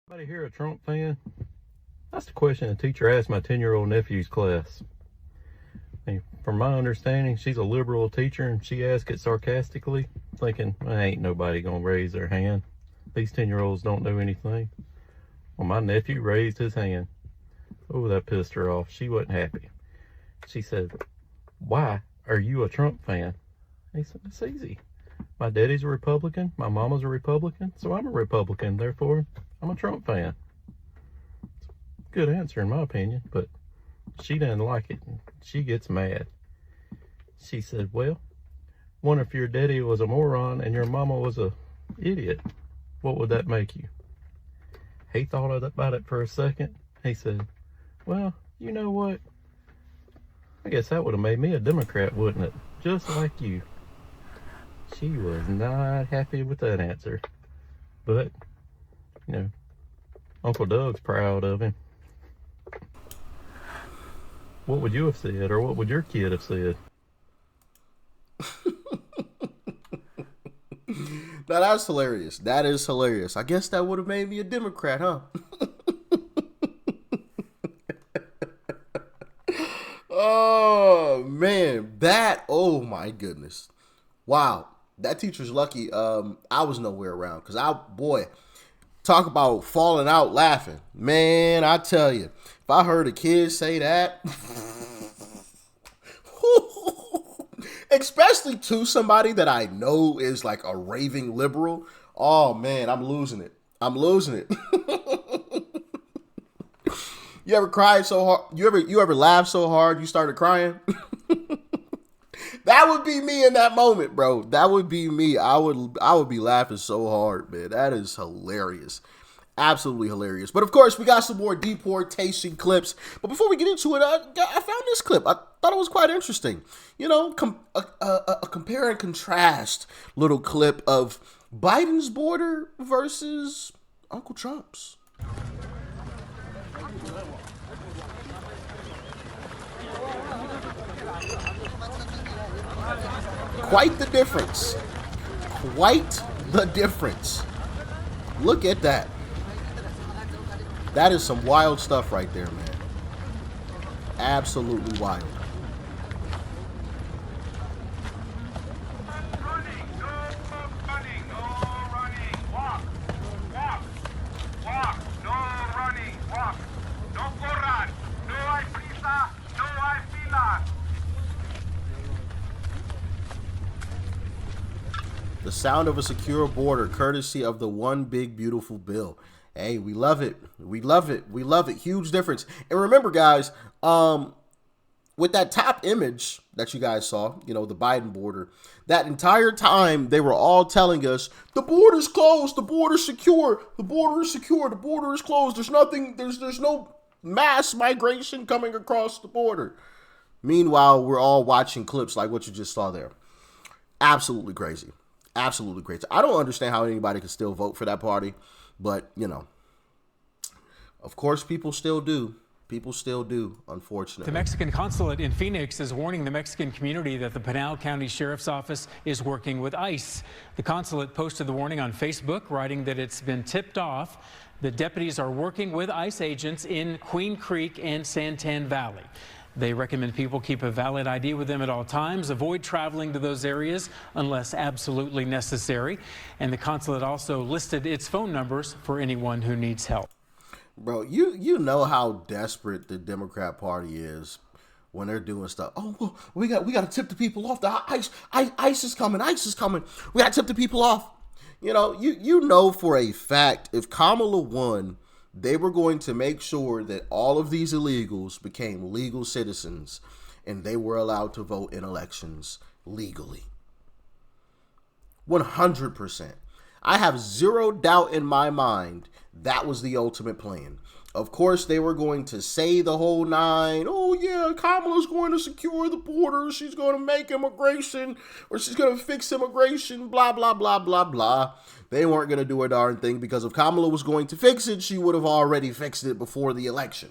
Anybody here a Trump fan? That's the question a teacher asked my 10-year-old nephew's class. And from my understanding, she's a liberal teacher, and she asked it sarcastically, thinking, well, ain't nobody gonna raise their hand. These 10-year-olds don't know anything. Well, my nephew raised his hand. Oh, that pissed her off. She wasn't happy. She said, why are you a Trump fan? He said, it's easy. My daddy's a Republican, my mama's a Republican, so I'm a Republican. Therefore, I'm a Trump fan. Good answer in my opinion, but she doesn't like it. She gets mad. She said, well, what if your daddy was a moron and your mama was a idiot? What would that make you? He thought about it for a second. He said, well, you know what? I guess that would have made me a Democrat, wouldn't it? Just like you. She was not happy with that answer. But, Uncle Doug's proud of him. What would you have said, or what would your kid have said? Now that's hilarious. That is hilarious. I guess that would have made me a Democrat, huh? Oh man, oh my goodness. Wow. That teacher's lucky. I was nowhere around because talk about falling out laughing. Man, I tell you, if I heard a kid say that, especially to somebody that I know is like a raving liberal, oh man, I'm losing it. You ever cried so hard? You ever laughed so hard you started crying? That would be me in that moment, bro. That would be me. I would be laughing so hard, man. That is hilarious. Absolutely hilarious. But of course, we got some more deportation clips. But before we get into it, I found this clip. I thought it was quite interesting. A compare and contrast little clip of Biden's border versus Uncle Trump's. Quite the difference. Quite the difference. Look at that. That is some wild stuff right there, man. Absolutely wild. The sound of a secure border, courtesy of the One Big Beautiful Bill. Hey, we love it. We love it. We love it. Huge difference. And remember, guys, with that top image that you guys saw, the Biden border, that entire time they were all telling us the border's closed, the border's secure, the border is secure, the border is closed. There's nothing, there's no mass migration coming across the border. Meanwhile, we're all watching clips like what you just saw there. Absolutely crazy. Absolutely crazy. I don't understand how anybody can still vote for that party, but, of course, people still do. People still do, unfortunately. The Mexican consulate in Phoenix is warning the Mexican community that the Pinal County Sheriff's Office is working with ICE. The consulate posted the warning on Facebook, writing that it's been tipped off that deputies are working with ICE agents in Queen Creek and Santan Valley. They recommend people keep a valid ID with them at all times, avoid traveling to those areas unless absolutely necessary. And the consulate also listed its phone numbers for anyone who needs help. Bro, you know how desperate the Democrat Party is when they're doing stuff. Oh, well, we got to tip the people off. The ICE is coming. ICE is coming. We got to tip the people off. You know for a fact if Kamala won, they were going to make sure that all of these illegals became legal citizens and they were allowed to vote in elections legally. 100%. I have zero doubt in my mind that was the ultimate plan. Of course, they were going to say the whole nine. Oh, yeah, Kamala's going to secure the border. She's going to make immigration, or she's going to fix immigration, blah, blah, blah, blah, blah. They weren't going to do a darn thing because if Kamala was going to fix it, she would have already fixed it before the election.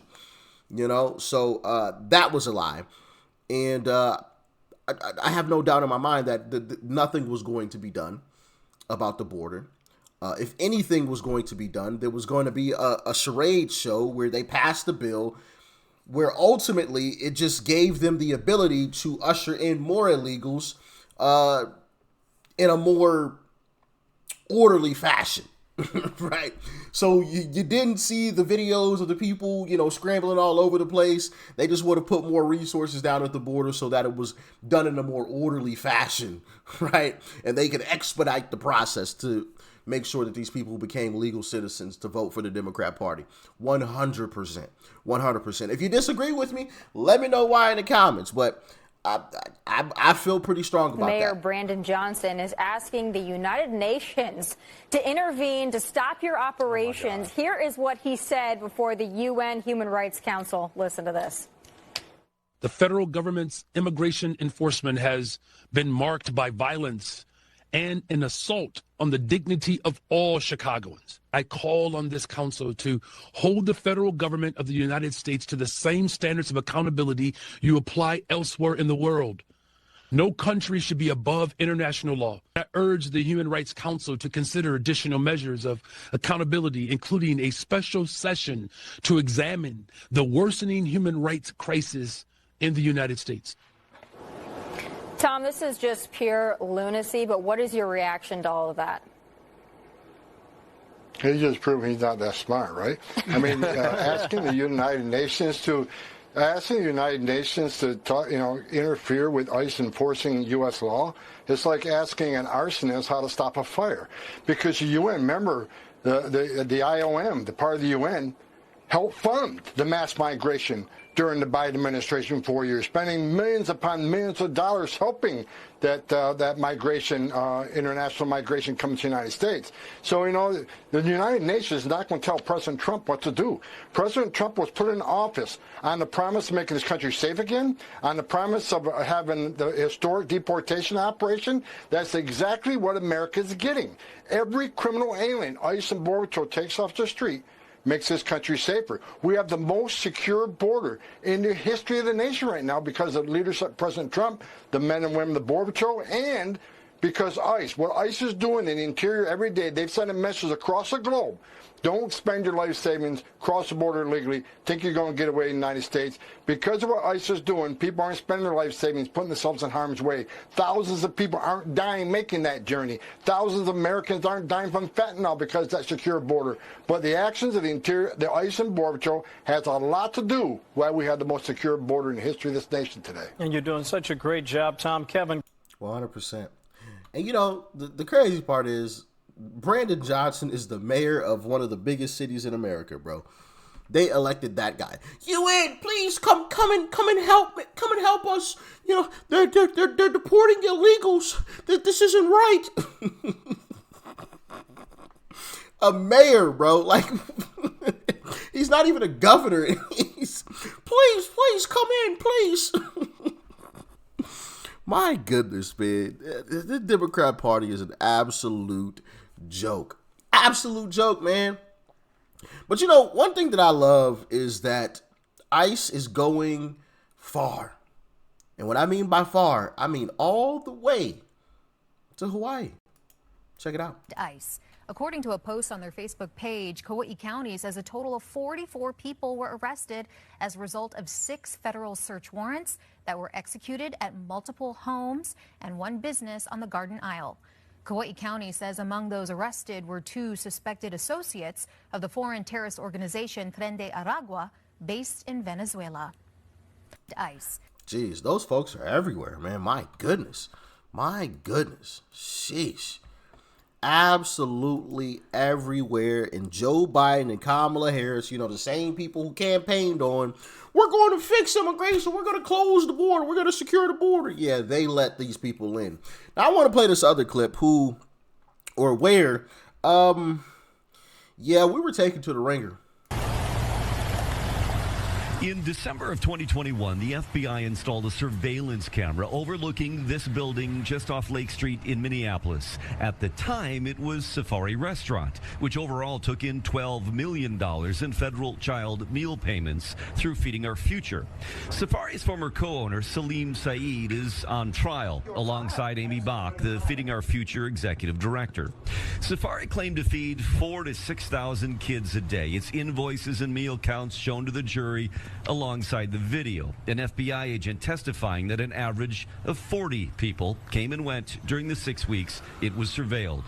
So that was a lie. And I have no doubt in my mind that nothing was going to be done about the border. if anything was going to be done, there was going to be a charade show where they passed a bill where ultimately it just gave them the ability to usher in more illegals in a more orderly fashion. Right. So you didn't see the videos of the people, scrambling all over the place. They just would have put more resources down at the border so that it was done in a more orderly fashion. Right. And they could expedite the process to make sure that these people became legal citizens to vote for the Democrat Party. 100%. 100%. If you disagree with me, let me know why in the comments. But I feel pretty strong about Mayor that. Brandon Johnson is asking the United Nations to intervene to stop your operations. Here is what he said before the UN Human Rights Council. Listen to this. The federal government's immigration enforcement has been marked by violence and an assault on the dignity of all Chicagoans. I call on this council to hold the federal government of the United States to the same standards of accountability you apply elsewhere in the world. No country should be above international law. I urge the Human Rights Council to consider additional measures of accountability, including a special session to examine the worsening human rights crisis in the United States. Tom, this is just pure lunacy, but what is your reaction to all of that? He just proved he's not that smart, right? I mean, asking the United Nations to talk, interfere with ICE enforcing U.S. law, it's like asking an arsonist how to stop a fire. Because the UN, remember, the IOM, the part of the UN, helped fund the mass migration during the Biden administration 4 years, spending millions upon millions of dollars helping that migration, international migration, come to the United States. So, the United Nations is not going to tell President Trump what to do. President Trump was put in office on the promise of making this country safe again, on the promise of having the historic deportation operation. That's exactly what America is getting. Every criminal alien ICE and Border Patrol takes off the street makes this country safer. We have the most secure border in the history of the nation right now because of leadership of President Trump, the men and women of the Border Patrol, and because ICE. What ICE is doing in the interior every day, they've sent a message across the globe. Don't spend your life savings, cross the border illegally, think you're going to get away in the United States. Because of what ICE is doing, people aren't spending their life savings, putting themselves in harm's way. Thousands of people aren't dying making that journey. Thousands of Americans aren't dying from fentanyl because of that secure border. But the actions of the interior, the ICE and Border Patrol, has a lot to do why we have the most secure border in the history of this nation today. And you're doing such a great job, Tom. Kevin. 100%. And the crazy part is Brandon Johnson is the mayor of one of the biggest cities in America, bro. They elected that guy. UN, please come and help us. They're deporting illegals. This isn't right. A mayor, bro. Like, he's not even a governor. He's, please come in, please. My goodness, man. The Democrat Party is an absolute joke. Absolute joke, man. But one thing that I love is that ICE is going far. And what I mean by far, I mean all the way to Hawaii. Check it out. ICE. According to a post on their Facebook page, Kauai County says a total of 44 people were arrested as a result of 6 federal search warrants that were executed at multiple homes and one business on the Garden Isle. Kauai County says among those arrested were 2 suspected associates of the foreign terrorist organization Tren de Aragua, based in Venezuela. ICE. Jeez, those folks are everywhere, man. My goodness. Sheesh. Absolutely everywhere. And Joe Biden and Kamala Harris, the same people who campaigned on, we're going to fix immigration, we're going to close the border, we're going to secure the border. Yeah, they let these people in. Now I want to play this other clip where we were taken to the ringer. In December of 2021, the FBI installed a surveillance camera overlooking this building just off Lake Street in Minneapolis. At the time, it was Safari Restaurant, which overall took in $12 million in federal child meal payments through Feeding Our Future. Safari's former co-owner, Salim Saeed, is on trial alongside Amy Bach, the Feeding Our Future executive director. Safari claimed to feed 4,000 to 6,000 kids a day. Its invoices and meal counts shown to the jury alongside the video. An FBI agent testifying that an average of 40 people came and went during the 6 weeks it was surveilled.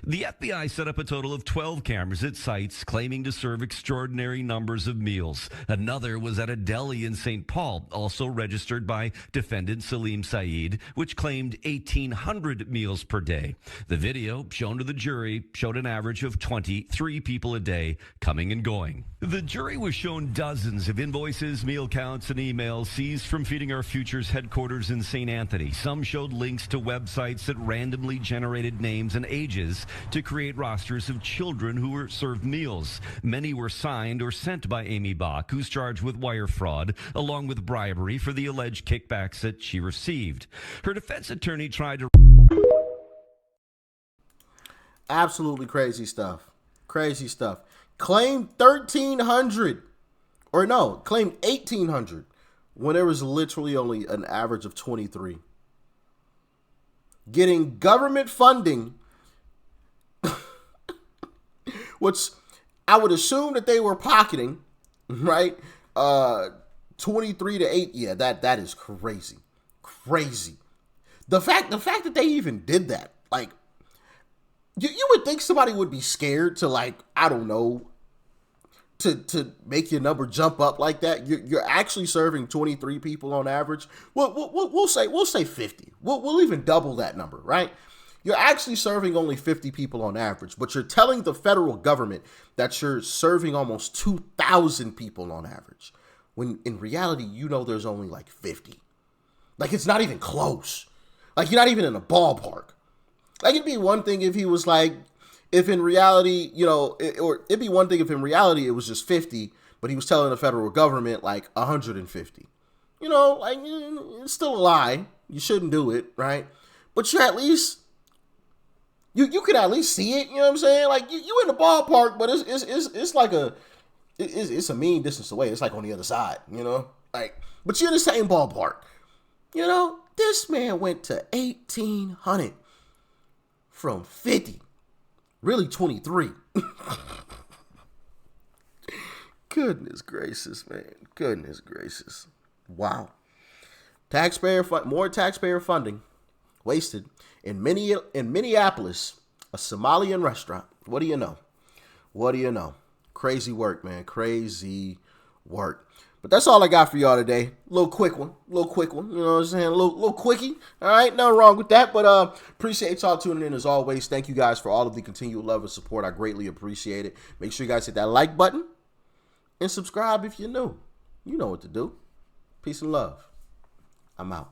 The FBI set up a total of 12 cameras at sites claiming to serve extraordinary numbers of meals. Another was at a deli in St. Paul, also registered by defendant Salim Saeed, which claimed 1,800 meals per day. The video shown to the jury showed an average of 23 people a day coming and going. The jury was shown dozens of invoices, meal counts, and emails seized from Feeding Our Future's headquarters in St. Anthony. Some showed links to websites that randomly generated names and ages to create rosters of children who were served meals. Many were signed or sent by Amy Bach, who's charged with wire fraud, along with bribery for the alleged kickbacks that she received. Her defense attorney tried to... Absolutely crazy stuff. Crazy stuff. Claimed 1,300. Or no, claimed 1,800 when there was literally only an average of 23. Getting government funding, which I would assume that they were pocketing, right? 23 to 8. Yeah, that is crazy. Crazy. The fact that they even did that, like, you would think somebody would be scared to, like, I don't know, to make your number jump up like that. You're actually serving 23 people on average. We'll say 50. We'll even double that number, right? You're actually serving only 50 people on average, but you're telling the federal government that you're serving almost 2,000 people on average, when in reality, you know there's only like 50. Like, it's not even close. Like, you're not even in a ballpark. Like, it'd be one thing if he was like, if in reality, you know, or it'd be one thing if in reality it was just 50, but he was telling the federal government like 150. You know, like, it's still a lie. You shouldn't do it, right? But you're at least... You can at least see it, you know what I'm saying? Like, you in the ballpark, but it's like it's a mean distance away. It's like on the other side, you know? Like, but you're in the same ballpark. You know, this man went to 1,800 from 50. Really 23. Goodness gracious, man. Goodness gracious. Wow. More taxpayer funding wasted in Minneapolis, a Somalian restaurant. What do you know? What do you know? Crazy work, man. Crazy work. But that's all I got for y'all today. Little quick one. You know what I'm saying? Little quickie. All right, nothing wrong with that. But appreciate y'all tuning in as always. Thank you guys for all of the continued love and support. I greatly appreciate it. Make sure you guys hit that like button and subscribe if you're new. You know what to do. Peace and love. I'm out.